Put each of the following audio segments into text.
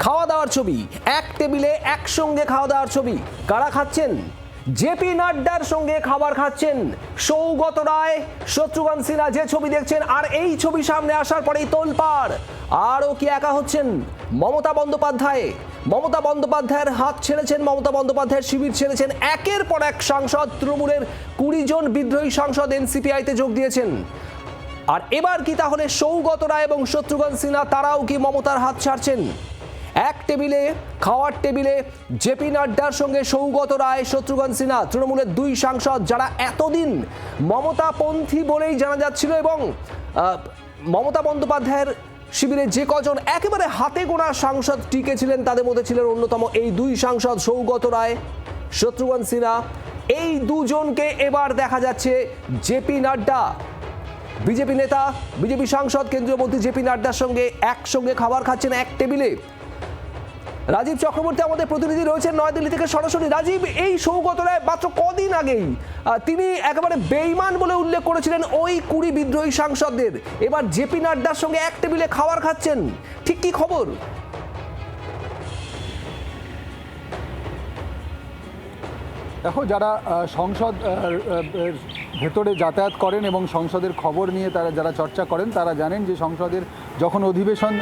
খাওয়া দাওয়ার ছবি, এক টেবিলে একসঙ্গে খাওয়া দাওয়ার ছবি। কারা খাচ্ছেন? জেপি নাড্ডার সঙ্গে খাবার খাচ্ছেন সৌগত রায়, শত্রুঘ্ন সিনহা। যে ছবি দেখছেন, আর এই ছবি সামনে আসার পরেই তোলপাড়। আরও কি একা হচ্ছেন মমতা বন্দ্যোপাধ্যায়? মমতা বন্দ্যোপাধ্যায়ের হাত ছেড়েছেন, মমতা বন্দ্যোপাধ্যায়ের শিবির ছেড়েছেন একের পর এক সাংসদ। তৃণমূলের 20 জন বিদ্রোহী সাংসদ এনসিপিআইতে যোগ দিয়েছেন। আর এবার কি তাহলে সৌগত রায় এবং শত্রুঘ্ন সিনহা তারাও কি মমতার হাত ছাড়ছেন? এক টেবিলে, খাওয়ার টেবিলে জেপি নাড্ডার সঙ্গে সৌগত রায়, শত্রুঘ্ন সিনহা, তৃণমূলের 2 সাংসদ যারা এতদিন মমতাপন্থী বলেই জানা যাচ্ছিল, এবং মমতা বন্দ্যোপাধ্যায়ের শিবিরে যে কজন একেবারে হাতে গোনা সাংসদ টিকে ছিলেন তাদের মধ্যে ছিলেন অন্যতম এই 2 সাংসদ সৌগত রায়, শত্রুঘ্ন সিনহা। এই দুজনকে এবার দেখা যাচ্ছে জেপি নাড্ডা, বিজেপি নেতা, বিজেপি সাংসদ, কেন্দ্রীয় মন্ত্রী জেপি নাড্ডার সঙ্গে একসঙ্গে খাবার খাচ্ছেন এক টেবিলে। রাজীব চক্রবর্তী আমাদের প্রতিনিধি রয়েছেন নয়াদিল্লি থেকে সরাসরি। রাজীব, এই সৌগত রায় মাত্র কদিন আগেই তিনি একেবারে বেঈমান বলে উল্লেখ করেছিলেন ওই 20 বিদ্রোহী সাংসদদের, এবার জেপি নাড্ডার সঙ্গে এক টেবিলে খাবার খাচ্ছেন, ঠিক কি খবর? দেখো, যারা সংসদ ভেতরে যাতায়াত করেন এবং সংসদের খবর নিয়ে যারা চর্চা করেন তারা জানেন যে সংসদের যখন অধিবেশন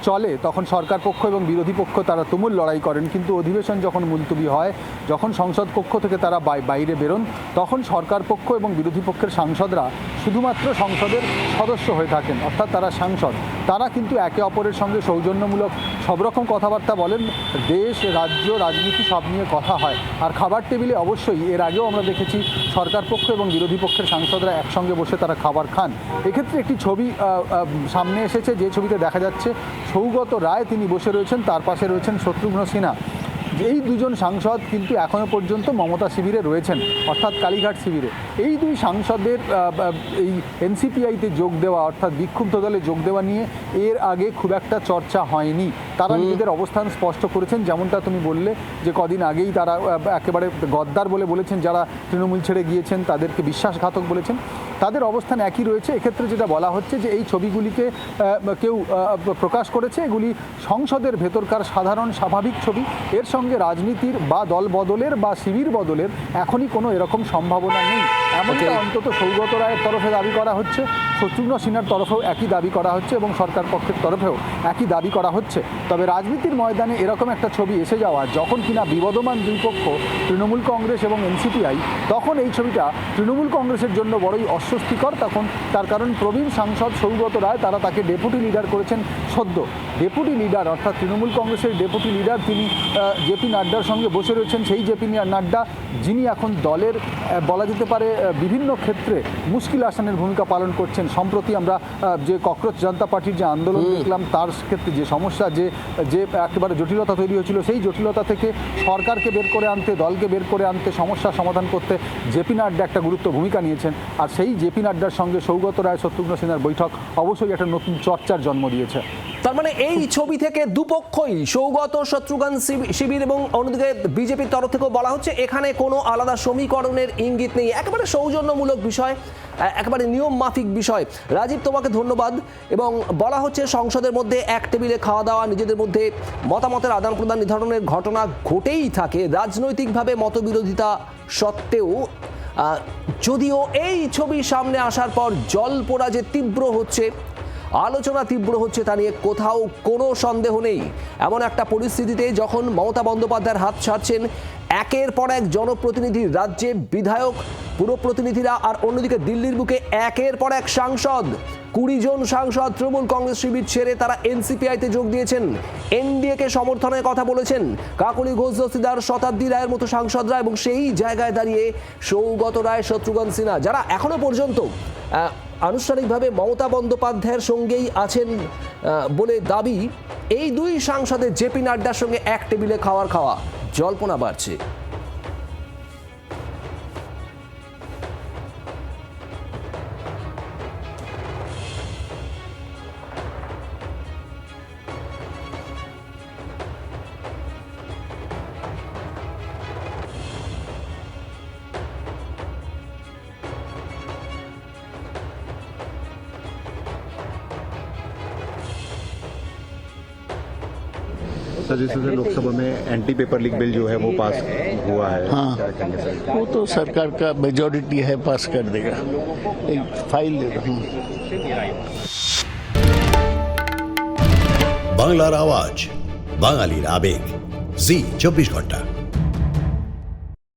চলে তখন সরকার পক্ষ এবং বিরোধী পক্ষ তারা তুমুল লড়াই করেন, কিন্তু অধিবেশন যখন মুলতবি হয়, যখন সংসদ কক্ষ থেকে তারা বাইরে বেরোন, তখন সরকার পক্ষ এবং বিরোধী পক্ষের সাংসদরা শুধুমাত্র সংসদের সদস্য হয়ে থাকেন, অর্থাৎ তারা সাংসদ। তারা কিন্তু একে অপরের সঙ্গে সৌজন্যমূলক সব রকম কথাবার্তা বলেন, দেশ, রাজ্য, রাজনীতি সব নিয়ে কথা হয়। আর খাবার টেবিলে অবশ্যই এর আগেও আমরা দেখেছি সরকার পক্ষ এবং বিরোধী পক্ষের সাংসদরা একসঙ্গে বসে তারা খাবার খান। এক্ষেত্রে একটি ছবি সামনে এসেছে, যে ছবিতে দেখা যাচ্ছে সৌগত রায় তিনি বসে রয়েছেন, তার পাশে রয়েছেন শত্রুঘ্ন সিনহা। এই 2 জন সাংসদ কিন্তু এখনও পর্যন্ত মমতা শিবিরে রয়েছেন, অর্থাৎ কালীঘাট শিবিরে। এই 2 সাংসদের এই এনসিপিআইতে যোগ দেওয়া, অর্থাৎ বিক্ষুব্ধ দলে যোগ দেওয়া নিয়ে এর আগে খুব একটা চর্চা হয়নি। তারা নিজেদের অবস্থান স্পষ্ট করেছেন, যেমনটা তুমি বললে যে কদিন আগেই তারা একেবারে গদ্দার বলেছেন, যারা তৃণমূল ছেড়ে গিয়েছেন তাদেরকে বিশ্বাসঘাতক বলেছেন। তাদের অবস্থান একই রয়েছে। এক্ষেত্রে যেটা বলা হচ্ছে যে এই ছবিগুলিকে কেউ প্রকাশ করেছে, এগুলি সংসদের ভেতরকার সাধারণ স্বাভাবিক ছবি। এর সঙ্গে রাজনীতির বা দল বদলের বা শিবির বদলের এখনই কোনো এরকম সম্ভাবনা নেই, এমনটা অন্তত সৌগত রায়ের তরফে দাবি করা হচ্ছে, শত্রুঘ্ন সিনহার তরফেও একই দাবি করা হচ্ছে এবং সরকার পক্ষের তরফেও একই দাবি করা হচ্ছে। তবে রাজনীতির ময়দানে এরকম একটা ছবি এসে যাওয়া, যখন কিনা বিবদমান 2 পক্ষ তৃণমূল কংগ্রেস এবং এনসিপিআই, তখন এই ছবিটা তৃণমূল কংগ্রেসের জন্য বড়ই অস্বস্তিকর। তখন তার কারণ প্রবীণ সাংসদ সৌগত রায়, তারা তাকে ডেপুটি লিডার করেছেন সদ্য। ডেপুটি লিডার অর্থাৎ তৃণমূল কংগ্রেসের ডেপুটি লিডার তিনি জেপি নাড্ডার সঙ্গে বসে রয়েছেন, সেই জেপি নাড্ডা যিনি এখন দলের বলা যেতে পারে বিভিন্ন ক্ষেত্রে মুশকিল আসানের ভূমিকা পালন করছেন। সম্প্রতি আমরা যে ককরোচ জনতা পার্টির যে আন্দোলন দেখলাম, তার ক্ষেত্রে যে সমস্যা, যে একেবারে জটিলতা তৈরি হয়েছিল, সেই জটিলতা থেকে সরকারকে বের করে আনতে, দলকে বের করে আনতে, সমস্যার সমাধান করতে জেপি নাড্ডা একটা গুরুত্ব ভূমিকা নিয়েছেন। আর সেই জেপি নাড্ডার সঙ্গে সৌগত রায়, শত্রুঘ্ন সিনহার বৈঠক অবশ্যই একটা নতুন চর্চার জন্ম দিয়েছে। তার মানে এই ছবি থেকে দুপক্ষই, সৌগত, শত্রুঘ্ন শিবির এবং অন্যদিকে বিজেপির তরফ থেকেও বলা হচ্ছে এখানে কোনো আলাদা সমীকরণের ইঙ্গিত নেই, একেবারে সৌজন্যমূলক বিষয়, একেবারে নিয়ম মাফিক বিষয়। রাজীব, তোমাকে ধন্যবাদ। এবং বলা হচ্ছে সংসদের মধ্যে এক টেবিলে খাওয়া দাওয়া, নিজেদের মধ্যে মতামতের আদান প্রদান এই ধরনের ঘটনা ঘটেই থাকে রাজনৈতিকভাবে মতবিরোধিতা সত্ত্বেও। যদিও এই ছবি সামনে আসার পর জল্পনা যে তীব্র হচ্ছে, আলোচনা তীব্র হচ্ছে, তা নিয়ে কোথাও কোনো সন্দেহ নেই। এমন একটা পরিস্থিতিতে যখন মমতা বন্দ্যোপাধ্যায়ের হাত ছাড়ছেন একের পর এক জনপ্রতিনিধি, রাজ্যে বিধায়ক, পুরপ্রতিনিধিরা, আর অন্যদিকে দিল্লির বুকে একের পর এক সাংসদ, 20 জন সাংসদ তৃণমূল কংগ্রেস শিবির ছেড়ে তারা এনসিপিআইতে যোগ দিয়েছেন, এনডিএকে সমর্থনের কথা বলেছেন কাকলি ঘোষ দস্তিদার, শতাব্দী রায়ের মতো সাংসদরা। এবং সেই জায়গায় দাঁড়িয়ে সৌগত রায়, শত্রুঘ্ন সিনহা, যারা এখনো পর্যন্ত আনুষ্ঠানিকভাবে মমতা বন্দ্যোপাধ্যায়ের সঙ্গেই আছেন বলে দাবি, এই 2 সাংসদের জেপি নাড্ডার সঙ্গে এক টেবিলে খাওয়া জল্পনা বাড়ছে। सर जिस तरह से लोकसभा में एंटी पेपर लीक बिल जो है वो पास हुआ है, हाँ। क्या कहेंगे सर? वो तो सरकार का मेजॉरिटी है, पास कर देगा। एक फाइल दे रहा हूँ। বাংলার আওয়াজ, বাঙালির আবেগ, জি 24 ঘন্টা।